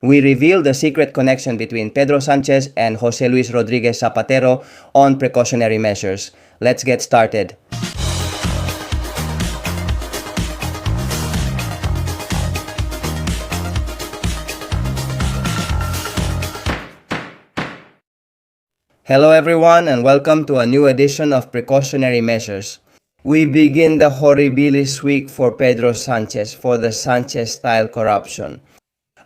We reveal the secret connection between Pedro Sánchez and José Luis Rodríguez Zapatero on precautionary measures. Let's get started. Hello everyone and welcome to a new edition of Precautionary Measures. We begin the horribilis week for Pedro Sánchez for the Sánchez-style corruption.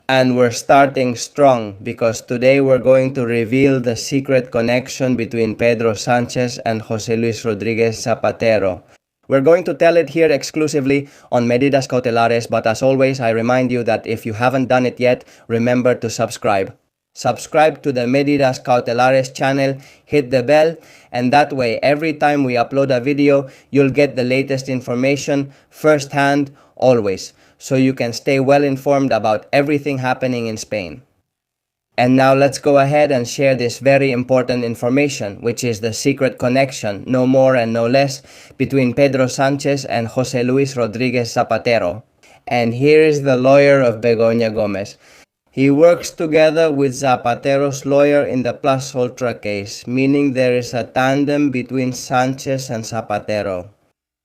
And we're starting strong because today we're going to reveal the secret connection between Pedro Sánchez and José Luis Rodríguez Zapatero. We're going to tell it here exclusively on Medidas Cautelares, but as always, I remind you that if you haven't done it yet, remember to subscribe. Subscribe to the Medidas Cautelares channel, hit the bell, and that way every time we upload a video, you'll get the latest information firsthand, always, so you can stay well informed about everything happening in Spain. And now let's go ahead and share this very important information, which is the secret connection, no more and no less, between Pedro Sánchez and José Luis Rodríguez Zapatero. And here is the lawyer of Begoña Gómez. He works together with Zapatero's lawyer in the Plus Ultra case, meaning there is a tandem between Sánchez and Zapatero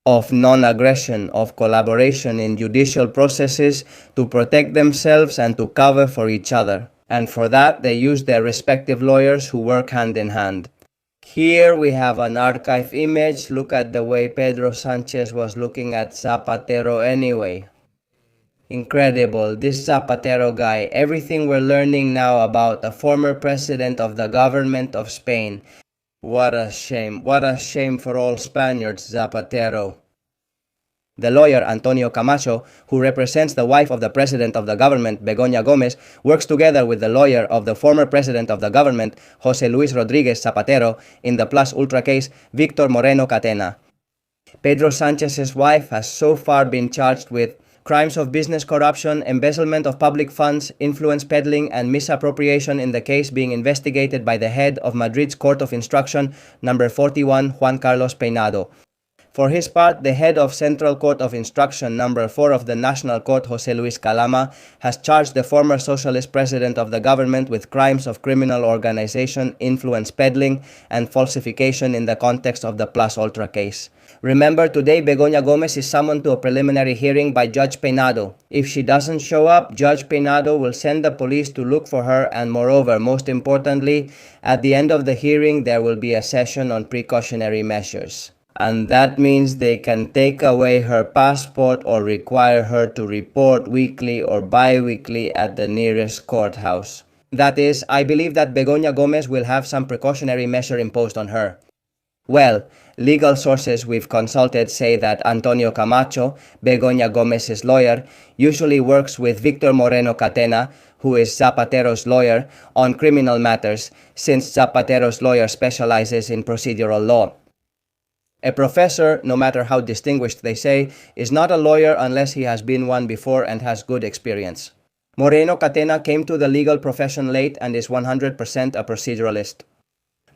of non-aggression, of collaboration in judicial processes to protect themselves and to cover for each other. And for that, they use their respective lawyers who work hand in hand. Here we have an archive image. Look at the way Pedro Sánchez was looking at Zapatero anyway. Incredible, this Zapatero guy, everything we're learning now about a former president of the government of Spain. What a shame for all Spaniards, Zapatero. The lawyer, Antonio Camacho, who represents the wife of the president of the government, Begoña Gómez, works together with the lawyer of the former president of the government, José Luis Rodríguez Zapatero, in the Plus Ultra case, Víctor Moreno Catena. Pedro Sánchez's wife has so far been charged with crimes of business corruption, embezzlement of public funds, influence peddling, and misappropriation in the case being investigated by the head of Madrid's Court of Instruction, number 41, Juan Carlos Peinado. For his part, the head of Central Court of Instruction, number 4 of the National Court, José Luis Calama, has charged the former socialist president of the government with crimes of criminal organization, influence peddling, and falsification in the context of the Plus Ultra case. Remember, today Begoña Gómez is summoned to a preliminary hearing by Judge Peinado. If she doesn't show up, Judge Peinado will send the police to look for her, and moreover, most importantly, at the end of the hearing there will be a session on precautionary measures. And that means they can take away her passport or require her to report weekly or bi-weekly at the nearest courthouse. That is, I believe that Begoña Gómez will have some precautionary measure imposed on her. Well, legal sources we've consulted say that Antonio Camacho, Begoña Gómez's lawyer, usually works with Víctor Moreno Catena, who is Zapatero's lawyer, on criminal matters, since Zapatero's lawyer specializes in procedural law. A professor, no matter how distinguished they say, is not a lawyer unless he has been one before and has good experience. Moreno Catena came to the legal profession late and is 100% a proceduralist.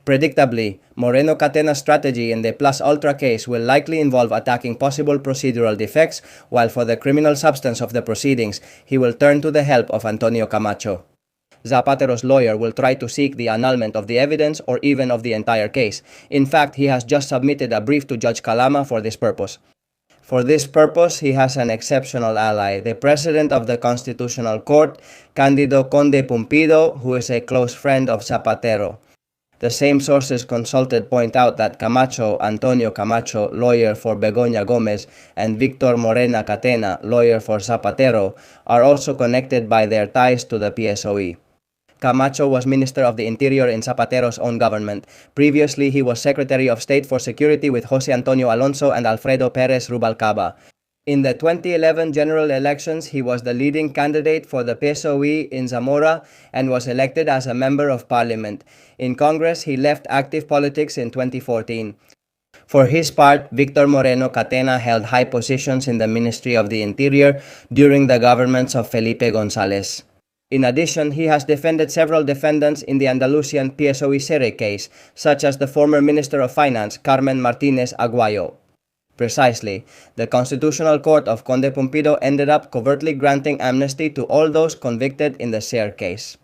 Predictably, Moreno Catena's strategy in the Plus Ultra case will likely involve attacking possible procedural defects, while for the criminal substance of the proceedings, he will turn to the help of Antonio Camacho. Zapatero's lawyer will try to seek the annulment of the evidence or even of the entire case. In fact, he has just submitted a brief to Judge Calama for this purpose. For this purpose, he has an exceptional ally, the President of the Constitutional Court, Cándido Conde Pumpido, who is a close friend of Zapatero. The same sources consulted point out that Camacho, Antonio Camacho, lawyer for Begoña Gómez, and Víctor Moreno Catena, lawyer for Zapatero, are also connected by their ties to the PSOE. Camacho was Minister of the Interior in Zapatero's own government. Previously, he was Secretary of State for Security with José Antonio Alonso and Alfredo Pérez Rubalcaba. In the 2011 general elections, he was the leading candidate for the PSOE in Zamora and was elected as a member of parliament. In Congress, he left active politics in 2014. For his part, Víctor Moreno Catena held high positions in the Ministry of the Interior during the governments of Felipe González. In addition, he has defended several defendants in the Andalusian PSOE Sere case, such as the former Minister of Finance, Carmen Martínez Aguayo. Precisely, the Constitutional Court of Conde Pumpido ended up covertly granting amnesty to all those convicted in the SER case.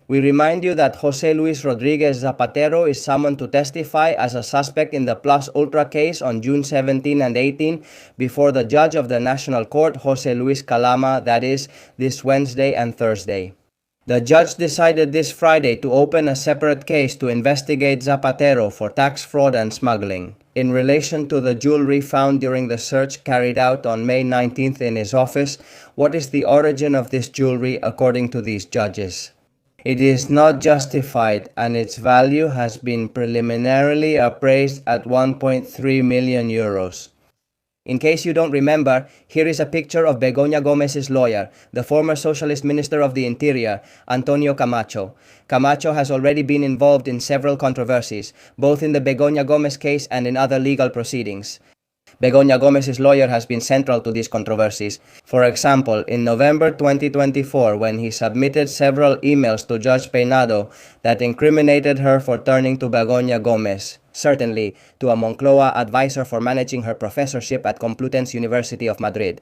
We remind you that Jose Luis Rodriguez Zapatero is summoned to testify as a suspect in the Plus Ultra case on June 17 and 18 before the judge of the National Court, Jose Luis Calama, that is, this Wednesday and Thursday. The judge decided this Friday to open a separate case to investigate Zapatero for tax fraud and smuggling. In relation to the jewelry found during the search carried out on May 19th in his office, what is the origin of this jewelry according to these judges? It is not justified and its value has been preliminarily appraised at 1.3 million euros. In case you don't remember, here is a picture of Begoña Gómez's lawyer, the former Socialist Minister of the Interior, Antonio Camacho. Camacho has already been involved in several controversies, both in the Begoña Gómez case and in other legal proceedings. Begoña Gómez's lawyer has been central to these controversies. For example, in November 2024, when he submitted several emails to Judge Peinado that incriminated her for turning to Begoña Gómez, certainly to a Moncloa advisor for managing her professorship at Complutense University of Madrid.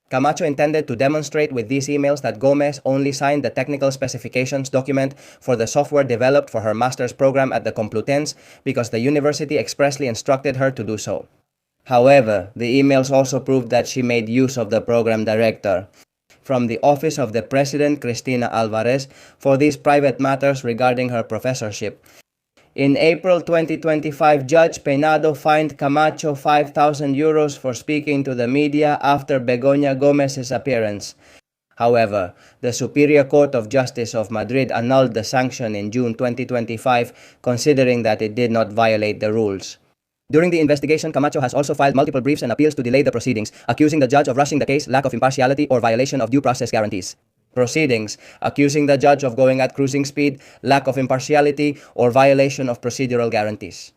Camacho intended to demonstrate with these emails that Gómez only signed the technical specifications document for the software developed for her master's program at the Complutense because the university expressly instructed her to do so. However, the emails also proved that she made use of the program director from the office of the president, Cristina Alvarez, for these private matters regarding her professorship. In April 2025, Judge Peinado fined Camacho 5,000 euros for speaking to the media after Begoña Gómez's appearance. However, the Superior Court of Justice of Madrid annulled the sanction in June 2025, considering that it did not violate the rules. During the investigation, Camacho has also filed multiple briefs and appeals to delay the proceedings, accusing the judge of rushing the case, lack of impartiality, or violation of due process guarantees. Proceedings, accusing the judge of going at cruising speed, lack of impartiality, or violation of procedural guarantees.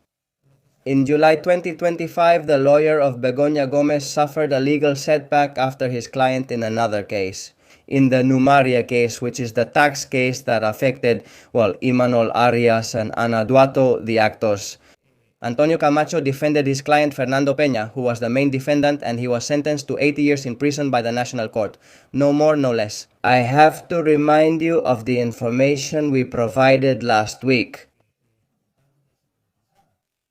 In July 2025, the lawyer of Begoña Gómez suffered a legal setback after his client in another case. In the Numaria case, which is the tax case that affected, Imanol Arias and Ana Duato, the actors. Antonio Camacho defended his client Fernando Peña, who was the main defendant, and he was sentenced to 80 years in prison by the National Court. No more, no less. I have to remind you of the information we provided last week.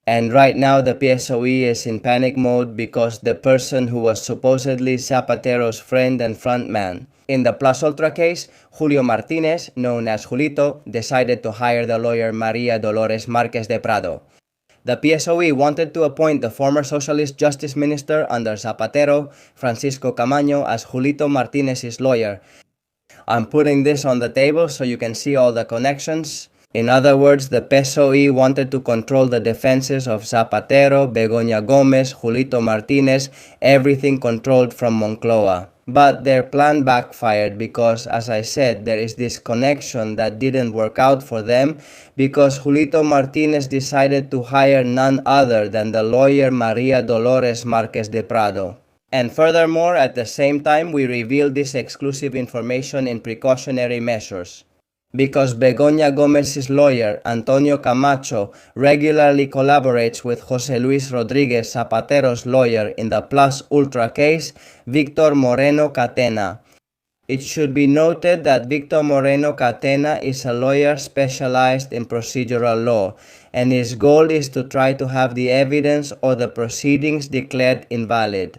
And right now the PSOE is in panic mode because the person who was supposedly Zapatero's friend and frontman in the Plus Ultra case, Julio Martinez, known as Julito, decided to hire the lawyer María Dolores Márquez de Prado. The PSOE wanted to appoint the former Socialist Justice Minister under Zapatero, Francisco Camacho, as Julito Martinez's lawyer. I'm putting this on the table so you can see all the connections. In other words, the PSOE wanted to control the defenses of Zapatero, Begoña Gómez, Julito Martinez, everything controlled from Moncloa. But their plan backfired because, as I said, there is this connection that didn't work out for them because Julito Martinez decided to hire none other than the lawyer María Dolores Márquez de Prado. And furthermore, at the same time, we revealed this exclusive information in precautionary measures. Because Begoña Gómez's lawyer, Antonio Camacho, regularly collaborates with Jose Luis Rodriguez Zapatero's lawyer in the Plus Ultra case, Víctor Moreno Catena. It should be noted that Víctor Moreno Catena is a lawyer specialized in procedural law, and his goal is to try to have the evidence or the proceedings declared invalid.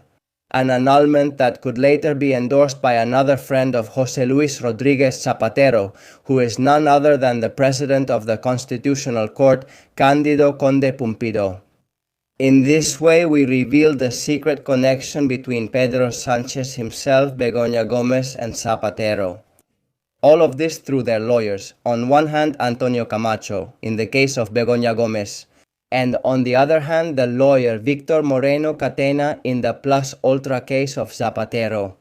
An annulment that could later be endorsed by another friend of Jose Luis Rodriguez Zapatero, who is none other than the president of the Constitutional Court, Cándido Conde Pumpido. In this way, we reveal the secret connection between Pedro Sánchez himself, Begoña Gómez, and Zapatero. All of this through their lawyers. On one hand, Antonio Camacho, in the case of Begoña Gómez, and on the other hand, the lawyer Víctor Moreno Catena in the Plus Ultra case of Zapatero.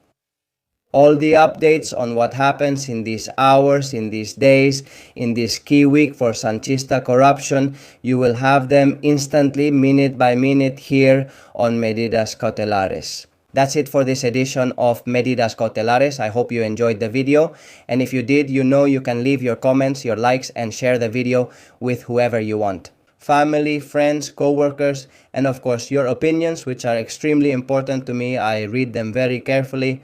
All the updates on what happens in these hours, in these days, in this key week for Sanchista corruption, you will have them instantly, minute by minute, here on Medidas Cautelares. That's it for this edition of Medidas Cautelares. I hope you enjoyed the video, and if you did, you know you can leave your comments, your likes, and share the video with whoever you want. family, friends, co-workers, and of course your opinions, which are extremely important to me. I read them very carefully,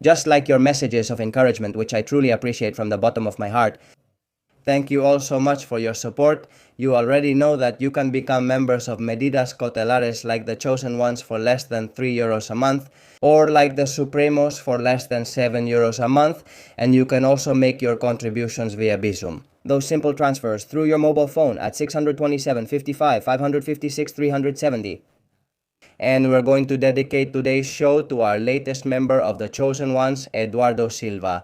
just like your messages of encouragement, which I truly appreciate from the bottom of my heart. Thank you all so much for your support. You already know that you can become members of Medidas Cautelares like the Chosen Ones for less than 3 euros a month, or like the Supremos for less than 7 euros a month, and you can also make your contributions via Bizum. Those simple transfers through your mobile phone at 627 55 556 370. And we're going to dedicate today's show to our latest member of the Chosen Ones, Eduardo Silva.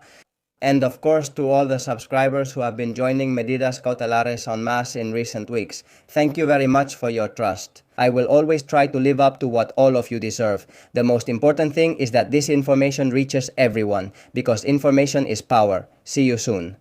And of course to all the subscribers who have been joining Medidas Cautelares en masse in recent weeks. Thank you very much for your trust. I will always try to live up to what all of you deserve. The most important thing is that this information reaches everyone, because information is power. See you soon.